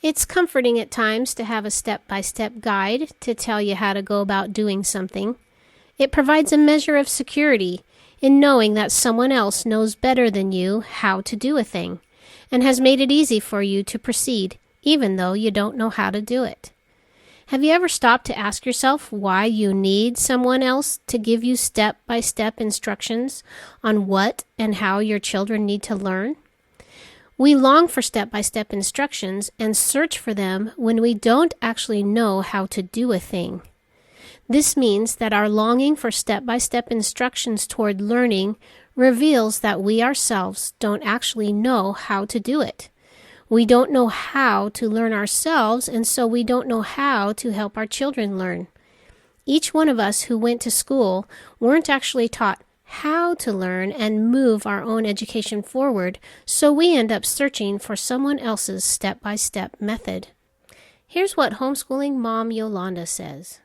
It's comforting at times to have a step-by-step guide to tell you how to go about doing something. It provides a measure of security in knowing that someone else knows better than you how to do a thing and has made it easy for you to proceed, even though you don't know how to do it. Have you ever stopped to ask yourself why you need someone else to give you step-by-step instructions on what and how your children need to learn? We long for step-by-step instructions and search for them when we don't actually know how to do a thing. This means that our longing for step-by-step instructions toward learning reveals that we ourselves don't actually know how to do it. We don't know how to learn ourselves, and so we don't know how to help our children learn. Each one of us who went to school weren't actually taught how to learn and move our own education forward, so we end up searching for someone else's step-by-step method. Here's what homeschooling mom Yolanda says.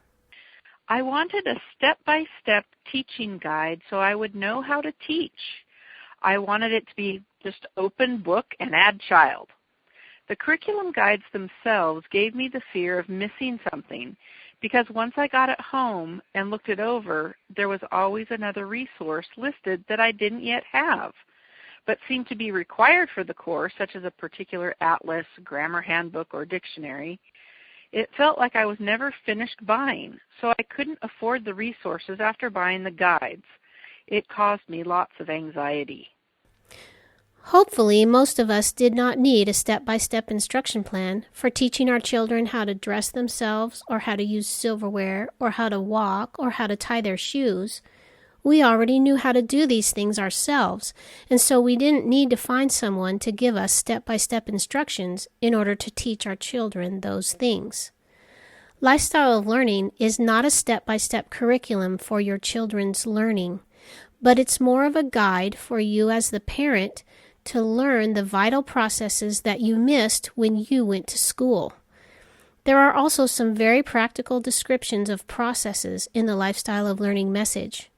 I wanted a step-by-step teaching guide so I would know how to teach. I wanted it to be just open book and add child. The curriculum guides themselves gave me the fear of missing something, because once I got it home and looked it over, there was always another resource listed that I didn't yet have, but seemed to be required for the course, such as a particular atlas, grammar handbook, or dictionary. It felt like I was never finished buying, so I couldn't afford the resources after buying the guides. It caused me lots of anxiety. Hopefully, most of us did not need a step-by-step instruction plan for teaching our children how to dress themselves or how to use silverware or how to walk or how to tie their shoes. We already knew how to do these things ourselves, and so we didn't need to find someone to give us step-by-step instructions in order to teach our children those things. Lifestyle of Learning is not a step-by-step curriculum for your children's learning, but it's more of a guide for you as the parent to learn the vital processes that you missed when you went to school. There are also some very practical descriptions of processes in the Lifestyle of Learning message.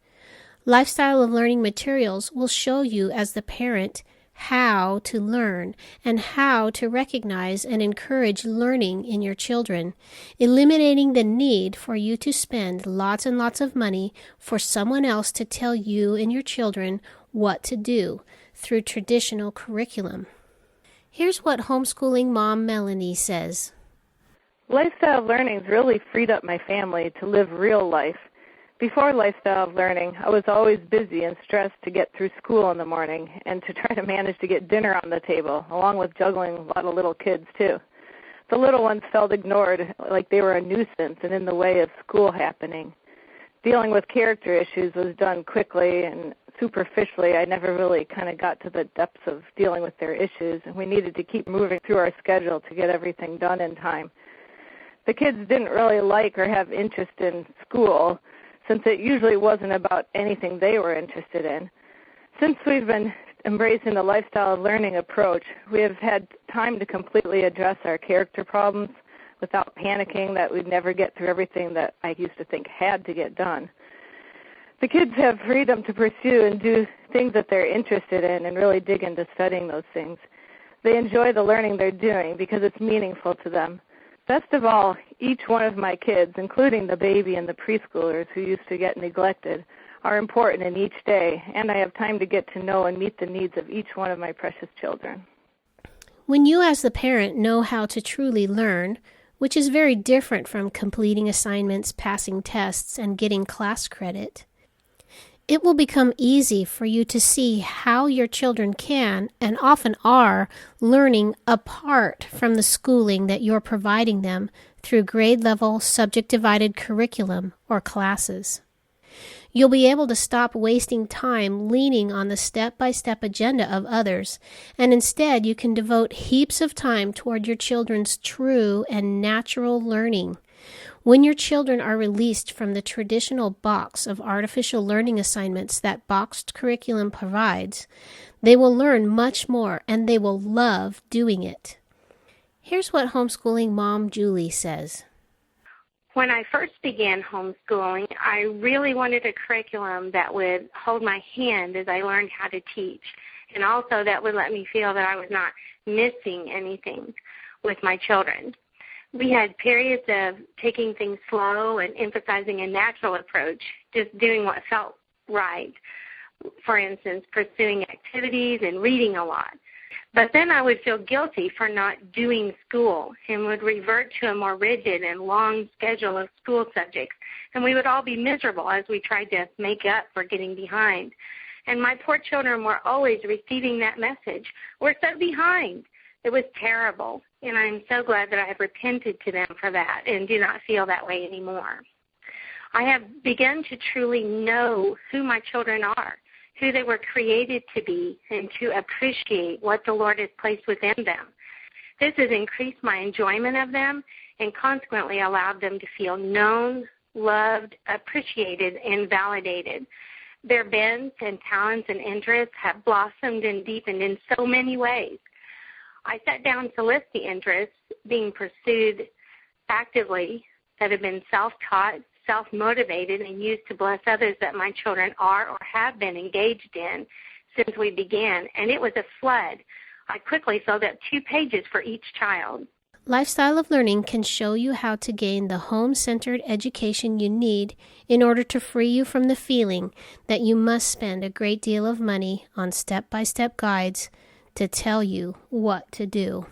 Lifestyle of Learning materials will show you as the parent how to learn and how to recognize and encourage learning in your children, eliminating the need for you to spend lots and lots of money for someone else to tell you and your children what to do through traditional curriculum. Here's what homeschooling mom Melanie says. Lifestyle of Learning's really freed up my family to live real life. Before Lifestyle of Learning, I was always busy and stressed to get through school in the morning and to try to manage to get dinner on the table, along with juggling a lot of little kids too. The little ones felt ignored, like they were a nuisance and in the way of school happening. Dealing with character issues was done quickly and superficially. I never really kind of got to the depths of dealing with their issues, and we needed to keep moving through our schedule to get everything done in time. The kids didn't really like or have interest in school, since it usually wasn't about anything they were interested in. Since we've been embracing the Lifestyle of Learning approach, we have had time to completely address our character problems without panicking that we'd never get through everything that I used to think had to get done. The kids have freedom to pursue and do things that they're interested in and really dig into studying those things. They enjoy the learning they're doing because it's meaningful to them. Best of all, each one of my kids, including the baby and the preschoolers who used to get neglected, are important in each day, and I have time to get to know and meet the needs of each one of my precious children. When you as the parent know how to truly learn, which is very different from completing assignments, passing tests, and getting class credit, it will become easy for you to see how your children can, and often are, learning apart from the schooling that you're providing them through grade-level, subject-divided curriculum or classes. You'll be able to stop wasting time leaning on the step-by-step agenda of others, and instead you can devote heaps of time toward your children's true and natural learning. When your children are released from the traditional box of artificial learning assignments that boxed curriculum provides, they will learn much more and they will love doing it. Here's what homeschooling mom Julie says. When I first began homeschooling, I really wanted a curriculum that would hold my hand as I learned how to teach, and also that would let me feel that I was not missing anything. with my children. We had periods of taking things slow and emphasizing a natural approach, just doing what felt right. For instance, pursuing activities and reading a lot. But then I would feel guilty for not doing school and would revert to a more rigid and long schedule of school subjects. And we would all be miserable as we tried to make up for getting behind. And my poor children were always receiving that message. We're so behind. It was terrible. And I'm so glad that I have repented to them for that and do not feel that way anymore. I have begun to truly know who my children are, who they were created to be, and to appreciate what the Lord has placed within them. This has increased my enjoyment of them and consequently allowed them to feel known, loved, appreciated, and validated. Their bents and talents and interests have blossomed and deepened in so many ways. I sat down to list the interests being pursued actively that have been self-taught, self-motivated, and used to bless others that my children are or have been engaged in since we began, and it was a flood. I quickly filled up 2 pages for each child. Lifestyle of Learning can show you how to gain the home-centered education you need in order to free you from the feeling that you must spend a great deal of money on step-by-step guides to tell you what to do.